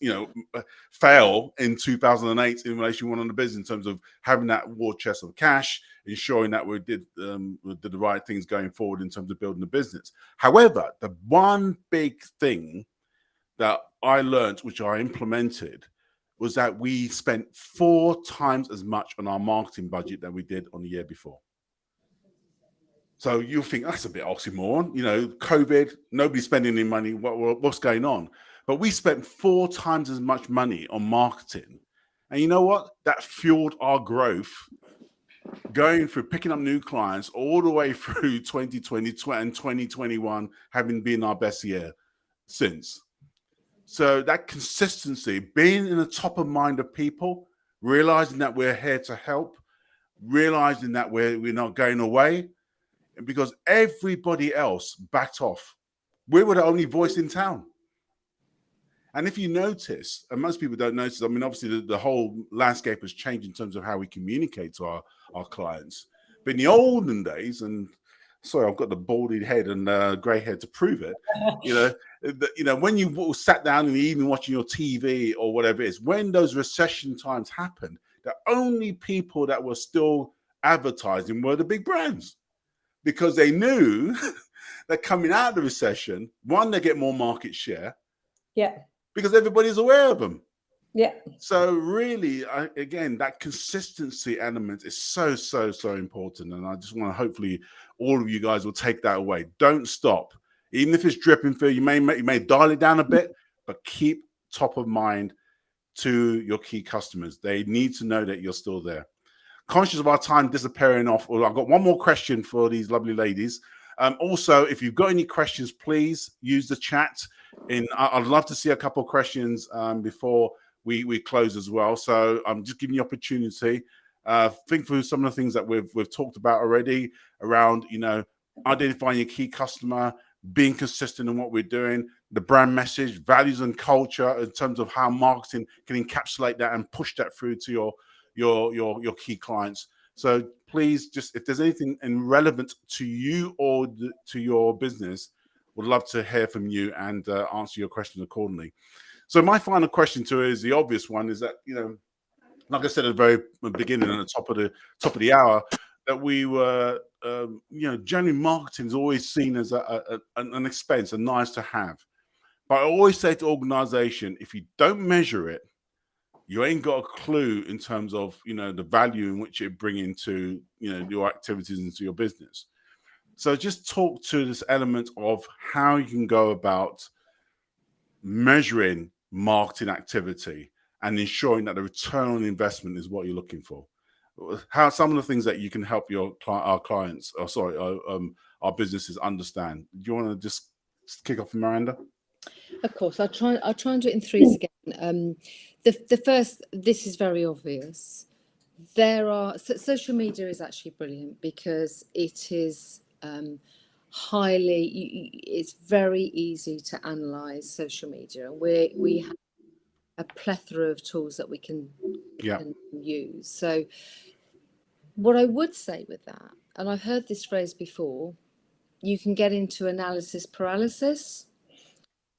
fail in 2008 in relation to one on the business, in terms of having that war chest of cash, ensuring that we did the right things going forward in terms of building the business. However, the one big thing that I learned, which I implemented, was that we spent 4 times as much on our marketing budget than we did on the year before. So you think that's a bit oxymoron, COVID, nobody's spending any money. What's going on? But we spent 4 times as much money on marketing. And you know what? That fueled our growth, going through picking up new clients all the way through 2020 and 2021, having been our best year since. So that consistency, being in the top of mind of people, realizing that we're here to help, realizing that we're not going away, because everybody else backed off. We were the only voice in town. And if you notice, and most people don't notice, I mean, obviously the whole landscape has changed in terms of how we communicate to our clients. But in the olden days, and sorry, I've got the baldy head and grey hair to prove it, when you sat down in the evening watching your TV or whatever it is, when those recession times happened, the only people that were still advertising were the big brands. Because they knew that coming out of the recession, one, they get more market share. Yeah. Because everybody's aware of them. Yeah. So really, again, that consistency element is so, so, so important. And I just want to, hopefully all of you guys will take that away. Don't stop. Even if it's dripping through, you may dial it down a bit, but keep top of mind to your key customers. They need to know that you're still there. Conscious of our time disappearing off, well, I've got one more question for these lovely ladies. Also, if you've got any questions, please use the chat. I'd love to see a couple of questions before we close as well. So I'm just giving you opportunity. Think through some of the things that we've talked about already around, identifying your key customer, being consistent in what we're doing, the brand message, values and culture in terms of how marketing can encapsulate that and push that through to your key clients. So please, just if there's anything relevant to you or to your business, would love to hear from you and answer your questions accordingly. So my final question to you is the obvious one: is that, like I said at the very beginning, at the top of the hour, that we were, generally marketing is always seen as an expense, a nice to have. But I always say to organization, if you don't measure it, you ain't got a clue in terms of, the value in which it bring into, your activities into your business. So just talk to this element of how you can go about measuring marketing activity and ensuring that the return on investment is what you're looking for. How some of the things that you can help our clients, our businesses understand. Do you want to just kick off, Miranda? Of course, I'll try and do it in threes again. The first, this is very obvious. Social media is actually brilliant because it is it's very easy to analyze social media. We have a plethora of tools that we can use. So What I would say with that, and I've heard this phrase before, you can get into analysis paralysis.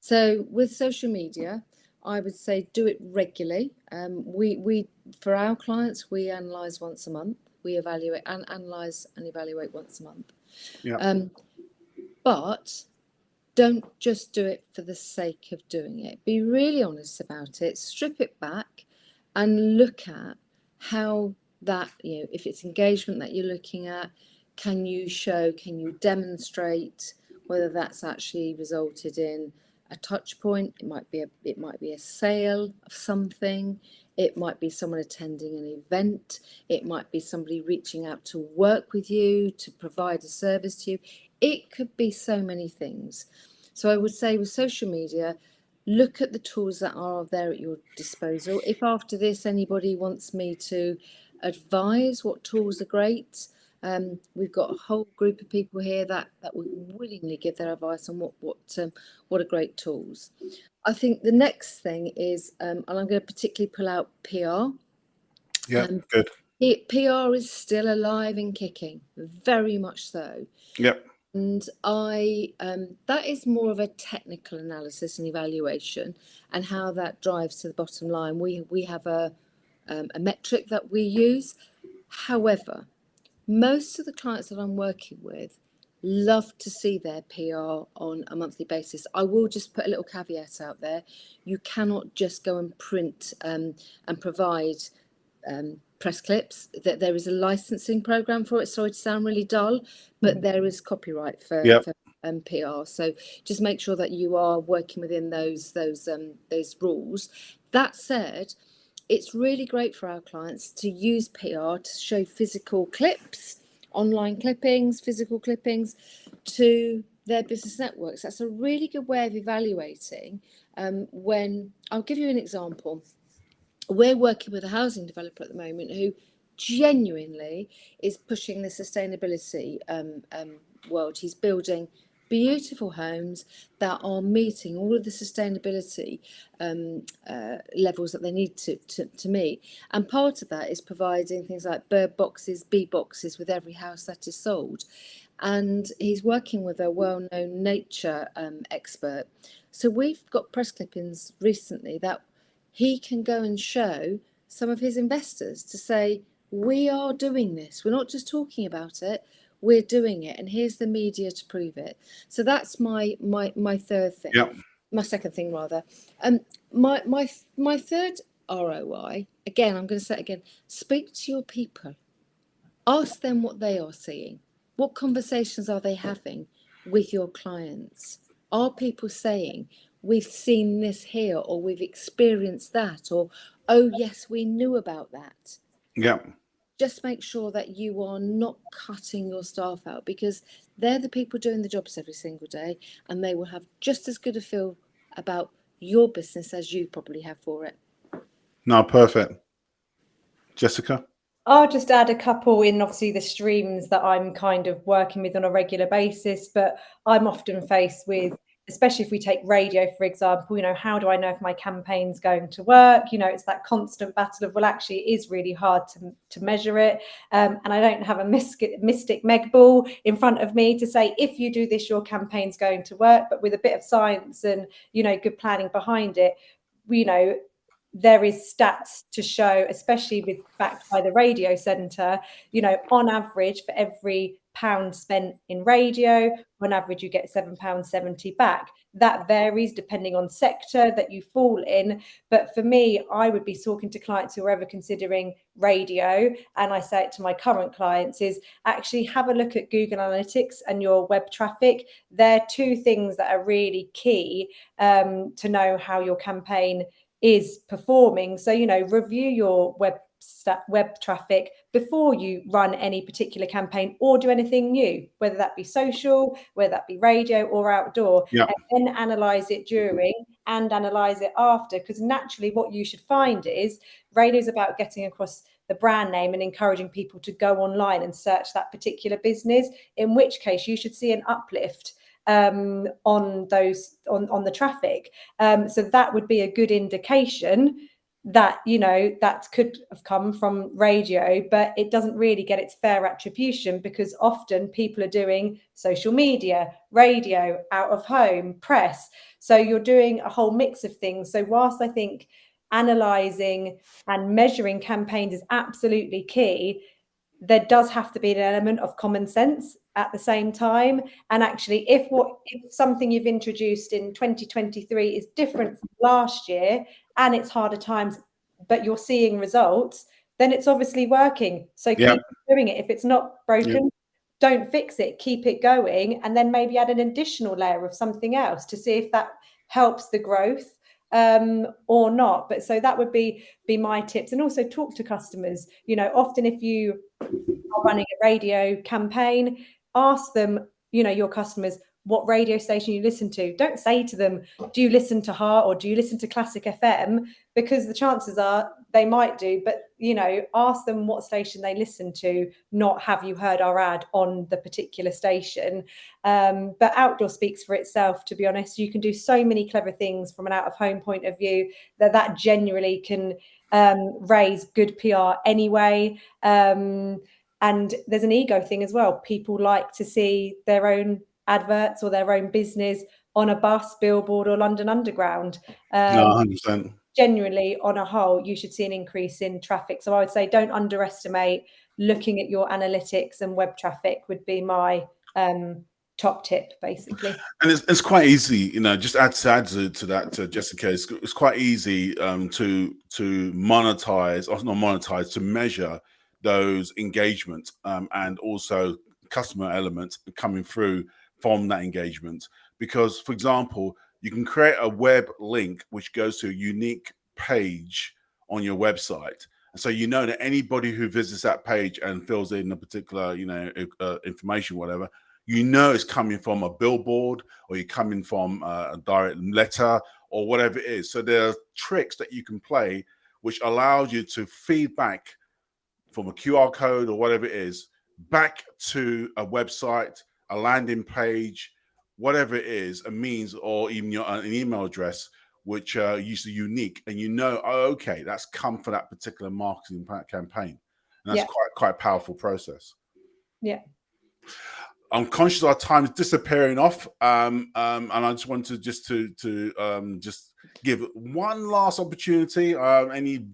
So with social media, I would say do it regularly. We for our clients, we analyse once a month. We evaluate and analyse and evaluate once a month. Yeah. But don't just do it for the sake of doing it. Be really honest about it. Strip it back and look at how that, if it's engagement that you're looking at, can you demonstrate whether that's actually resulted in a touch point? It might be a sale of something. It might be someone attending an event. It might be somebody reaching out to work with you, to provide a service to you. It could be so many things. So I would say with social media, look at the tools that are there at your disposal. If after this anybody wants me to advise what tools are great, we've got a whole group of people here that would willingly give their advice on what are great tools. I think the next thing is, and I'm going to particularly pull out PR. Yeah. Good. PR is still alive and kicking, very much so. Yep. And that is more of a technical analysis and evaluation, and how that drives to the bottom line. We have a metric that we use. However, most of the clients that I'm working with love to see their PR on a monthly basis. I will just put a little caveat out there. You cannot just go and print and provide press clips. That there is a licensing program for it. Sorry to sound really dull, but there is copyright for PR. So just make sure that you are working within those rules. That said, it's really great for our clients to use PR to show physical clips, online clippings, physical clippings to their business networks. That's a really good way of evaluating. When I'll give you an example. We're working with a housing developer at the moment who genuinely is pushing the sustainability world. He's building beautiful homes that are meeting all of the sustainability levels that they need to meet. And part of that is providing things like bird boxes, bee boxes with every house that is sold. And he's working with a well-known nature expert. So we've got press clippings recently that he can go and show some of his investors to say, we are doing this. We're not just talking about it, we're doing it. And here's the media to prove it. So that's my third thing. Yeah. My second thing, rather. My third ROI, again, I'm going to say it again, speak to your people. Ask them what they are seeing. What conversations are they having with your clients? Are people saying, we've seen this here, or we've experienced that, or, oh, yes, we knew about that? Yeah. Just make sure that you are not cutting your staff out, because they're the people doing the jobs every single day, and they will have just as good a feel about your business as you probably have for it. No, perfect. Jessica? I'll just add a couple in, obviously, the streams that I'm kind of working with on a regular basis, but I'm often faced with, especially if we take radio, for example, how do I know if my campaign's going to work? It's that constant battle of, well, actually, it is really hard to measure it. And I don't have a mystic Meg ball in front of me to say, if you do this, your campaign's going to work. But with a bit of science and, good planning behind it, there is stats to show, especially backed by the radio centre, on average, for every £1 spent in radio, on average, you get £7.70 back. That varies depending on sector that you fall in. But for me, I would be talking to clients who are ever considering radio. And I say it to my current clients is actually have a look at Google Analytics and your web traffic. They're two things that are really key to know how your campaign is performing. So, review your web traffic before you run any particular campaign or do anything new, whether that be social, whether that be radio or outdoor, Yeah. and then analyze it during and analyze it after. Because naturally what you should find is radio is about getting across the brand name and encouraging people to go online and search that particular business, in which case you should see an uplift on the traffic. So that would be a good indication that, you know, that could have come from radio, but it doesn't really get its fair attribution, because often people are doing social media, radio, out of home, press. So you're doing a whole mix of things. So whilst I think analysing and measuring campaigns is absolutely key, there does have to be an element of common sense at the same time. And actually, if something you've introduced in 2023 is different from last year and it's harder times, but you're seeing results, then it's obviously working. So keep doing it. If it's not broken, don't fix it, keep it going, and then maybe add an additional layer of something else to see if that helps the growth or not. But so that would be my tips. And also talk to customers. You know, often if you are running a radio campaign, ask them, you know, your customers, what radio station you listen to. Don't say to them, do you listen to Heart or do you listen to Classic FM? Because the chances are they might do, but, you know, ask them what station they listen to, not have you heard our ad on the particular station. But outdoor speaks for itself, to be honest. You can do so many clever things from an out-of-home point of view that generally can raise good PR anyway. And there's an ego thing as well. People like to see their own adverts or their own business on a bus, billboard, or London Underground. No, 100%. Genuinely, on a whole, you should see an increase in traffic. So I would say don't underestimate looking at your analytics, and web traffic would be my top tip, basically. And it's quite easy, you know, just add to that, Jessica. It's quite easy to monetize, or not monetize, to measure those engagements and also customer elements coming through from that engagement. Because, for example, you can create a web link which goes to a unique page on your website. And so you know that anybody who visits that page and fills in a particular, you know, information, whatever, you know it's coming from a billboard, or you're coming from a direct letter, or whatever it is. So there are tricks that you can play which allows you to feed back from a QR code or whatever it is back to a website, a landing page, whatever it is, a means, or even an email address, which is unique, and you know, oh, okay, that's come for that particular marketing campaign, and that's quite a powerful process. Yeah. I'm conscious our time is disappearing off, and I just want to just give one last opportunity. Any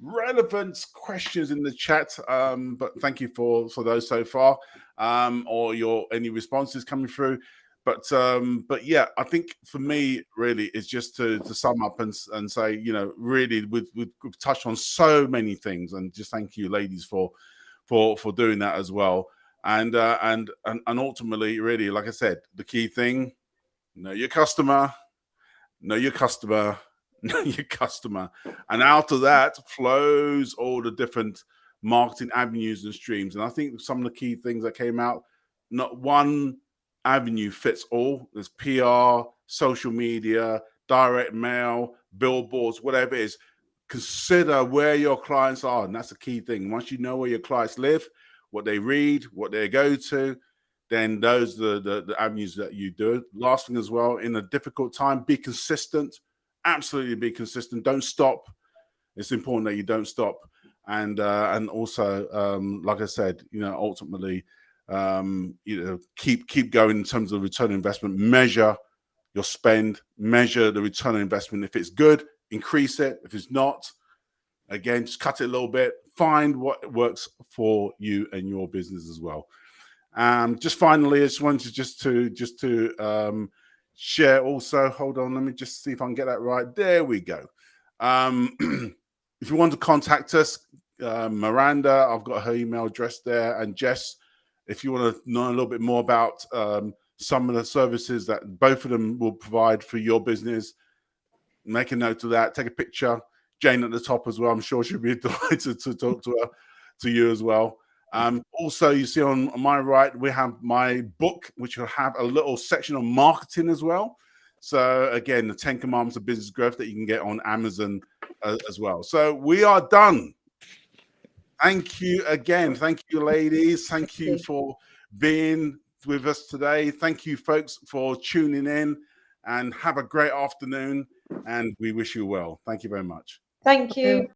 relevant questions in the chat? But thank you for those so far, or any responses coming through. But yeah, I think for me, really, it's just to sum up and say, you know, really, we've touched on so many things, and just thank you, ladies, for doing that as well. And ultimately, really, like I said, the key thing: know your customer, know your customer, know your customer, and out of that flows all the different marketing avenues and streams. And I think some of the key things that came out, not one avenue fits all. There's PR, social media, direct mail, billboards, whatever it is. Consider where your clients are, and that's the key thing. Once you know where your clients live, what they read, what they go to, then those are the avenues that you do. Last thing as well, in a difficult time, be consistent. Absolutely be consistent. Don't stop. It's important that you don't stop. And also, like I said, you know, ultimately, you know, keep going in terms of return on investment. Measure your spend, measure the return on investment. If it's good, increase it. If it's not, again, just cut it a little bit. Find what works for you and your business as well. Just finally, I just wanted to share also. Hold on, let me just see if I can get that right. There we go. If you want to contact us, Miranda, I've got her email address there, and Jess, if you want to know a little bit more about some of the services that both of them will provide for your business, make a note of that. Take a picture. Jane at the top as well. I'm sure she'll be delighted to talk to you as well. Also, you see on my right, we have my book, which will have a little section on marketing as well. So again, the 10 Commandments of Business Growth that you can get on Amazon as well. So we are done. Thank you again. Thank you, ladies. Thank you for being with us today. Thank you, folks, for tuning in, and have a great afternoon. And we wish you well. Thank you very much. Thank you.